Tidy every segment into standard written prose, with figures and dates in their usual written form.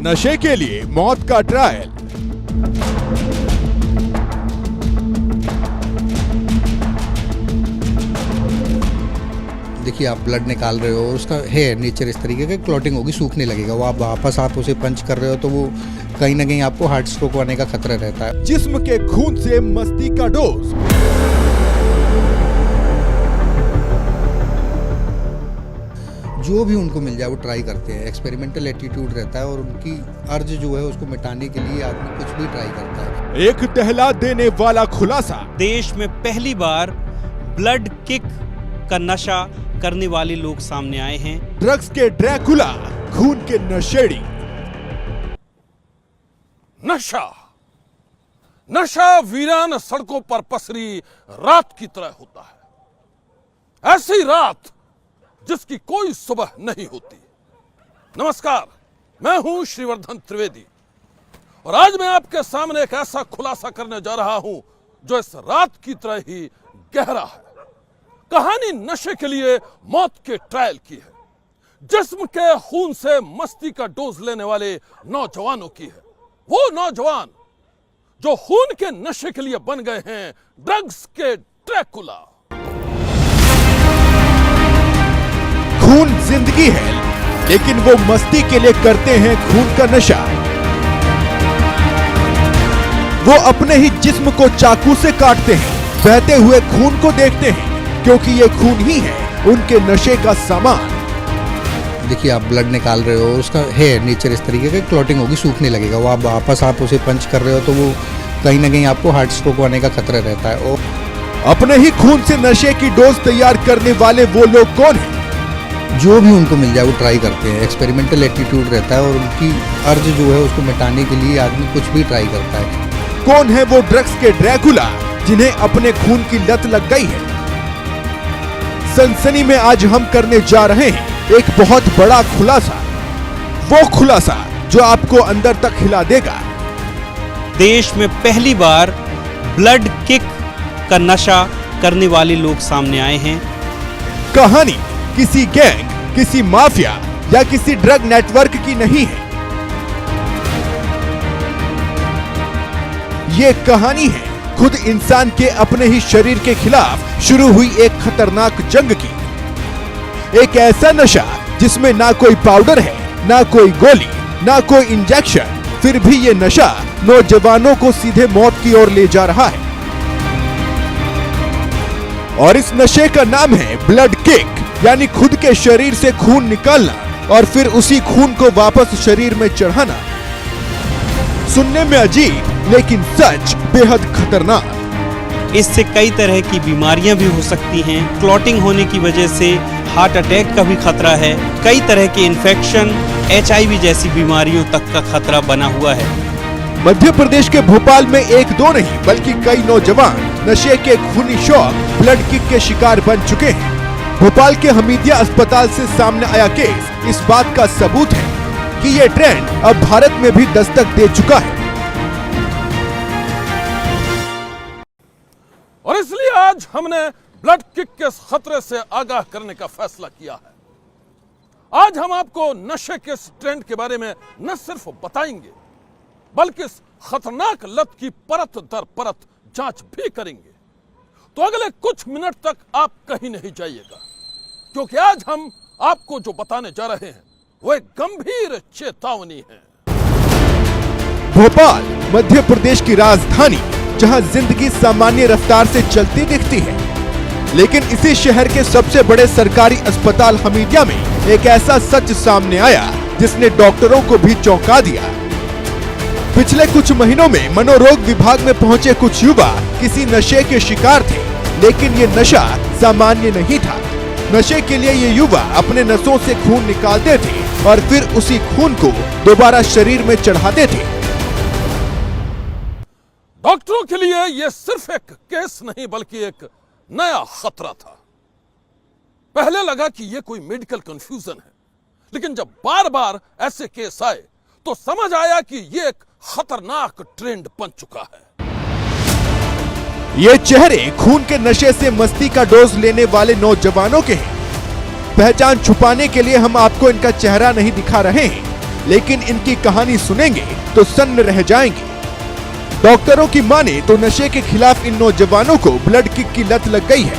नशे के लिए मौत का ट्रायल। देखिए, आप ब्लड निकाल रहे हो, उसका है नेचर इस तरीके का, क्लॉटिंग होगी, सूखने लगेगा। वो आप वापस आप उसे पंच कर रहे हो तो वो कहीं ना कहीं आपको हार्ट स्ट्रोक होने का खतरा रहता है। जिस्म के खून से मस्ती का डोज। जो भी उनको मिल जाए वो ट्राई करते हैं। एक्सपेरिमेंटल एटीट्यूड रहता है और उनकी अर्ज जो है उसको मिटाने के लिए आदमी कुछ भी ट्राई करता है। एक दहला देने वाला खुलासा। देश में पहली बार ब्लड किक का नशा करने वाले लोग सामने आए हैं। ड्रग्स के ड्रैकुला, खून के नशेड़ी। नशा वीरान सड़कों पर पसरी रात की तरह होता है, ऐसी रात जिसकी कोई सुबह नहीं होती। नमस्कार, मैं हूं श्रीवर्धन त्रिवेदी और आज मैं आपके सामने एक ऐसा खुलासा करने जा रहा हूं जो इस रात की तरह ही गहरा है। कहानी नशे के लिए मौत के ट्रायल की है, जिस्म के खून से मस्ती का डोज लेने वाले नौजवानों की है। वो नौजवान जो खून के नशे के लिए बन गए हैं ड्रग्स के ड्रैकुला। खून जिंदगी है, लेकिन वो मस्ती के लिए करते हैं खून का नशा। वो अपने ही जिस्म को चाकू से काटते हैं, बहते हुए खून को देखते हैं, क्योंकि ये खून ही है उनके नशे का सामान। देखिए, आप ब्लड निकाल रहे हो, उसका है नेचर इस तरीके का, क्लॉटिंग होगी, सूखने लगेगा। वो आप वापस आप उसे पंच कर रहे हो तो वो कहीं ना कहीं आपको हार्ट स्ट्रोक होने का खतरा रहता है। और अपने ही खून से नशे की डोज तैयार करने वाले वो लोग कौन हैं? जो भी उनको मिल जाए वो ट्राई करते हैं। एक्सपेरिमेंटल एटीट्यूड रहता है और उनकी अर्ज जो है उसको मिटाने के लिए आदमी कुछ भी ट्राई करता है। कौन है वो ड्रग्स के ड्रैकुला जिन्हें अपने खून की लत लग गई है? सनसनी में आज हम करने जा रहे हैं एक बहुत बड़ा खुलासा। वो खुलासा जो आपको अंदर तक हिला देगा। देश में पहली बार ब्लड किक का नशा करने वाले लोग सामने आए हैं। कहानी किसी गैंग, किसी माफिया या किसी ड्रग नेटवर्क की नहीं है। ये कहानी है खुद इंसान के अपने ही शरीर के खिलाफ शुरू हुई एक खतरनाक जंग की। एक ऐसा नशा जिसमें ना कोई पाउडर है, ना कोई गोली, ना कोई इंजेक्शन, फिर भी ये नशा नौजवानों को सीधे मौत की ओर ले जा रहा है। और इस नशे का नाम है ब्लड किक, यानी खुद के शरीर से खून निकालना और फिर उसी खून को वापस शरीर में चढ़ाना। सुनने में अजीब लेकिन सच बेहद खतरनाक। इससे कई तरह की बीमारियां भी हो सकती हैं। क्लॉटिंग होने की वजह से हार्ट अटैक का भी खतरा है। कई तरह के इन्फेक्शन, HIV जैसी बीमारियों तक का खतरा बना हुआ है। मध्य प्रदेश के भोपाल में एक दो नहीं बल्कि कई नौजवान नशे के खूनी शौक ब्लड किक के शिकार बन चुके हैं। भोपाल के हमीदिया अस्पताल से सामने आया केस इस बात का सबूत है कि ये ट्रेंड अब भारत में भी दस्तक दे चुका है। और इसलिए आज हमने ब्लड किक के खतरे से आगाह करने का फैसला किया है। आज हम आपको नशे के इस ट्रेंड के बारे में न सिर्फ बताएंगे बल्कि इस खतरनाक लत की परत दर परत जांच भी करेंगे। तो अगले कुछ मिनट तक आप कहीं नहीं जाइएगा, क्योंकि आज हम आपको जो बताने जा रहे हैं वो एक गंभीर चेतावनी है। भोपाल मध्य प्रदेश की राजधानी, जहां जिंदगी सामान्य रफ्तार से चलती दिखती है, लेकिन इसी शहर के सबसे बड़े सरकारी अस्पताल हमीदिया में एक ऐसा सच सामने आया जिसने डॉक्टरों को भी चौंका दिया। पिछले कुछ महीनों में मनोरोग विभाग में पहुंचे कुछ युवा किसी नशे के शिकार थे, लेकिन ये नशा सामान्य नहीं था। नशे के लिए ये युवा अपने नसों से खून निकालते थे और फिर उसी खून को दोबारा शरीर में चढ़ाते थे। डॉक्टरों के लिए यह सिर्फ एक केस नहीं बल्कि एक नया खतरा था। पहले लगा कि यह कोई मेडिकल कंफ्यूजन है, लेकिन जब बार बार ऐसे केस आए तो समझ आया कि यह एक खतरनाक ट्रेंड बन चुका है। ये चेहरे खून के नशे से मस्ती का डोज लेने वाले नौजवानों के हैं। पहचान छुपाने के लिए हम आपको इनका चेहरा नहीं दिखा रहे हैं, लेकिन इनकी कहानी सुनेंगे तो सन्न रह जाएंगे। डॉक्टरों की माने तो नशे के खिलाफ इन नौजवानों को ब्लड किक की लत लग गई है।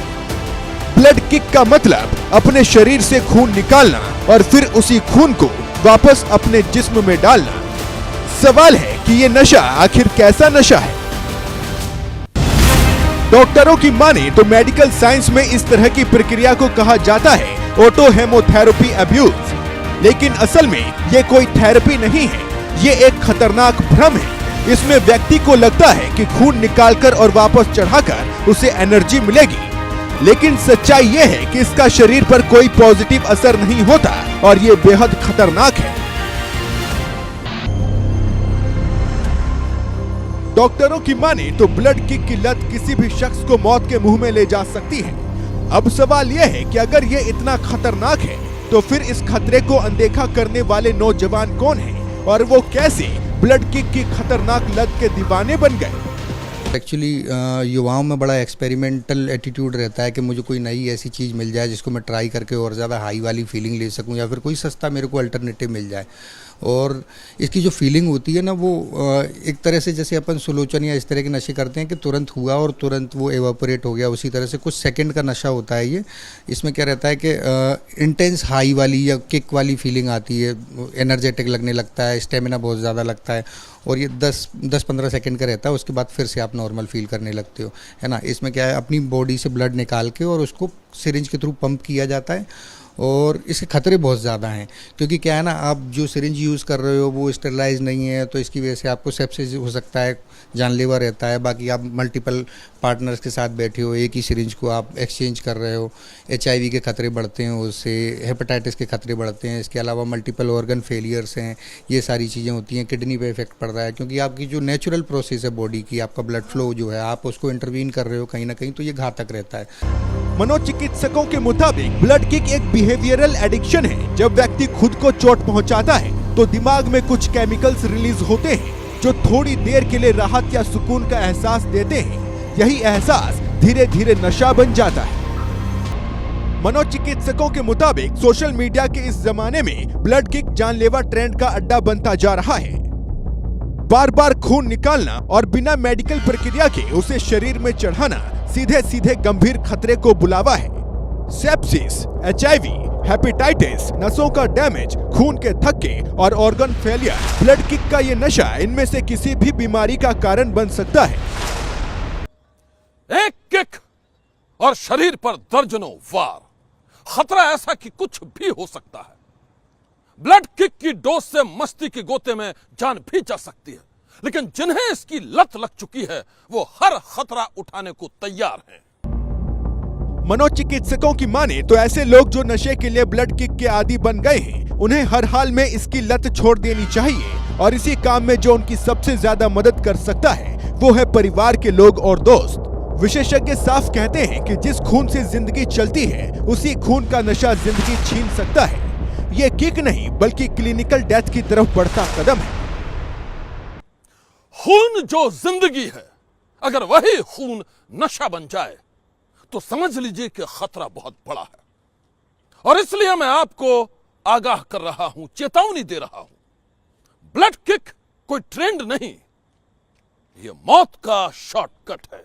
ब्लड किक का मतलब अपने शरीर से खून निकालना और फिर उसी खून को वापस अपने जिस्म में डालना। सवाल है कि ये नशा आखिर कैसा नशा है? डॉक्टरों की माने तो मेडिकल साइंस में इस तरह की प्रक्रिया को कहा जाता है ऑटो हेमोथेरेपी अब्यूज, लेकिन असल में ये कोई थेरेपी नहीं है, ये एक खतरनाक भ्रम है। इसमें व्यक्ति को लगता है कि खून निकालकर और वापस चढ़ाकर उसे एनर्जी मिलेगी, लेकिन सच्चाई ये है कि इसका शरीर पर कोई पॉजिटिव असर नहीं होता और ये बेहद खतरनाक है। डॉक्टरों की माने तो ब्लड किक की लत किसी भी शख्स को मौत के मुंह में ले जा सकती है। अब सवाल यह है कि अगर ये इतना खतरनाक है तो फिर इस खतरे को अनदेखा करने वाले नौजवान कौन हैं और वो कैसे ब्लड किक की खतरनाक लत के दीवाने बन गए? एक्चुअली युवाओं में बड़ा एक्सपेरिमेंटल एटीट्यूड रहता है कि मुझे कोई नई ऐसी चीज़ मिल जाए जिसको मैं ट्राई करके और ज़्यादा हाई वाली फीलिंग ले सकूं, या फिर कोई सस्ता मेरे को अल्टरनेटिव मिल जाए। और इसकी जो फीलिंग होती है ना, वो एक तरह से जैसे अपन सुलोचन या इस तरह के नशे करते हैं कि तुरंत हुआ और तुरंत वो एवापोरेट हो गया, उसी तरह से कुछ सेकंड का नशा होता है ये। इसमें क्या रहता है कि इंटेंस हाई वाली या किक वाली फीलिंग आती है, एनर्जेटिक लगने लगता है, स्टेमिना बहुत ज़्यादा लगता है, और ये 10-15 सेकंड का रहता है। उसके बाद फिर से आप नॉर्मल फील करने लगते हो, है ना। इसमें क्या है, अपनी बॉडी से ब्लड निकाल के और उसको सिरिंज के थ्रू पंप किया जाता है, और इसके खतरे बहुत ज़्यादा हैं, क्योंकि क्या है ना, आप जो सिरिंज यूज़ कर रहे हो वो स्टेरिलाइज नहीं है, तो इसकी वजह से आपको सेप्सिस हो सकता है, जानलेवा रहता है। बाकी आप मल्टीपल पार्टनर्स के साथ बैठे हो, एक ही सिरिंज को आप एक्सचेंज कर रहे हो, HIV के खतरे बढ़ते हैं उससे, हेपेटाइटिस के खतरे बढ़ते हैं। इसके अलावा मल्टीपल ऑर्गन फेलियर्स हैं, ये सारी चीज़ें होती हैं। किडनी पे इफेक्ट पड़ रहा है, क्योंकि आपकी जो नेचुरल प्रोसेस है बॉडी की, आपका ब्लड फ्लो जो है, आप उसको इंटरवीन कर रहे हो कहीं ना कहीं, तो ये घातक रहता है। मनोचिकित्सकों के मुताबिक ब्लड किक एक बिहेवियरल एडिक्शन है। जब व्यक्ति खुद को चोट पहुंचाता है तो दिमाग में कुछ केमिकल्स रिलीज होते हैं जो थोड़ी देर के लिए राहत या सुकून का एहसास देते हैं। यही एहसास धीरे धीरे नशा बन जाता है। मनोचिकित्सकों के मुताबिक सोशल मीडिया के इस जमाने में ब्लड किक जानलेवा ट्रेंड का अड्डा बनता जा रहा है। बार बार खून निकालना और बिना मेडिकल प्रक्रिया के उसे शरीर में चढ़ाना सीधे सीधे गंभीर खतरे को बुलावा है। सेप्सिस, HIV, हेपेटाइटिस, नसों का डैमेज, खून के थक्के और ऑर्गन फेलियर, ब्लड किक का ये नशा इनमें से किसी भी बीमारी का कारण बन सकता है। एक किक और शरीर पर दर्जनों वार, खतरा ऐसा कि कुछ भी हो सकता है। ब्लड किक की डोज से मस्ती के गोते में जान भी जा सकती है, लेकिन जिन्हें इसकी लत लग चुकी है वो हर खतरा उठाने को तैयार हैं। मनोचिकित्सकों की माने तो ऐसे लोग जो नशे के लिए ब्लड किक के आदी बन गए हैं, उन्हें हर हाल में इसकी लत छोड़ देनी चाहिए। और इसी काम में जो उनकी सबसे ज्यादा मदद कर सकता है वो है परिवार के लोग और दोस्त। विशेषज्ञ साफ कहते हैं कि जिस खून से जिंदगी चलती है उसी खून का नशा जिंदगी छीन सकता है। ये किक नहीं बल्कि क्लिनिकल डेथ की तरफ बढ़ता कदम है। खून जो जिंदगी है, अगर वही खून नशा बन जाए तो समझ लीजिए कि खतरा बहुत बड़ा है। और इसलिए मैं आपको आगाह कर रहा हूं, चेतावनी दे रहा हूं। ब्लड किक कोई ट्रेंड नहीं, यह मौत का शॉर्टकट है।